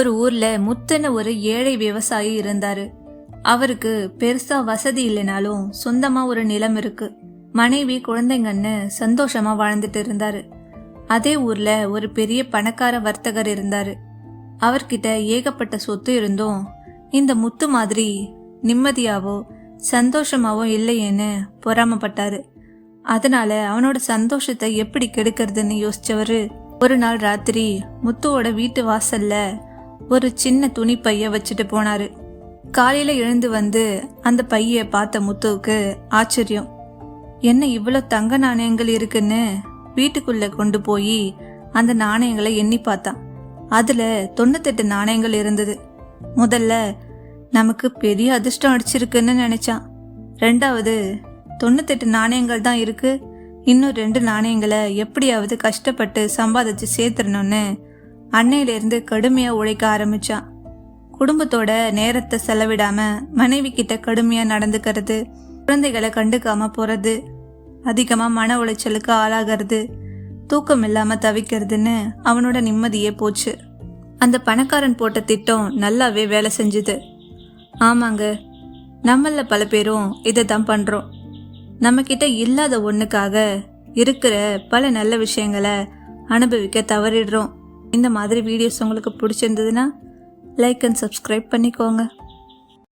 ஒரு ஊர்ல முத்துன்னு ஒரு ஏழை விவசாயி இருந்தாரு. அவருக்கு பெருசா வசதி இல்லைனாலும் சொந்தமா ஒரு நிலம் இருக்கு. மனைவி குழந்தைங்கன்னு சந்தோஷமா வாழ்ந்துட்டு இருந்தாரு. அதே ஊர்ல ஒரு பெரிய பணக்கார வர்த்தகர் இருந்தாரு. அவர்கிட்ட ஏகப்பட்ட சொத்து இருந்தும் இந்த முத்து மாதிரி நிம்மதியாவோ சந்தோஷமாவோ இல்லையேன்னு பொறாமப்பட்டாரு. அதனால அவனோட சந்தோஷத்தை எப்படி கெடுக்கிறதுன்னு யோசிச்சவரு ஒரு நாள் ராத்திரி முத்துவோட வீட்டு வாசல்ல ஒரு சின்ன துணி பைய வச்சுட்டு போனாரு. காலையில எழுந்து வந்து அந்த பைய பார்த்த முத்துவுக்கு ஆச்சரியம். என்ன இவ்வளோ தங்க நாணயங்கள் இருக்குன்னு வீட்டுக்குள்ள கொண்டு போய் அந்த நாணயங்களை எண்ணி பார்த்தான். அதுல 98 நாணயங்கள் இருந்தது. முதல்ல நமக்கு பெரிய அதிர்ஷ்டம் அடிச்சிருக்குன்னு நினைச்சான். ரெண்டாவது 98 நாணயங்கள் தான் இருக்கு, இன்னும் 2 நாணயங்களை எப்படியாவது கஷ்டப்பட்டு சம்பாதிச்சு சேர்த்துடணும்னு அன்னையிலிருந்து கடுமையா உழைக்க ஆரம்பிச்சான். குடும்பத்தோட நேரத்தை செலவிடாம மனைவி கிட்ட கடுமையா நடந்துக்கிறது, குழந்தைகளை கண்டுக்காம போறது, அதிகமா மன உளைச்சலுக்கு ஆளாகிறது, தூக்கம் இல்லாம தவிக்கிறதுன்னு அவனோட நிம்மதியே போச்சு. அந்த பணக்காரன் போட்ட திட்டம் நல்லாவே வேலை செஞ்சுது. ஆமாங்க, நம்மள பல பேரும் இதை தான் பண்றோம். நம்ம கிட்ட இல்லாத ஒண்ணுக்காக இருக்கிற பல நல்ல விஷயங்களை அனுபவிக்க தவறிடுறோம். இந்த மாதிரி வீடியோஸ் உங்களுக்கு பிடிச்சிருந்ததுன்னா லைக் அண்ட் சப்ஸ்கிரைப் பண்ணிக்கோங்க.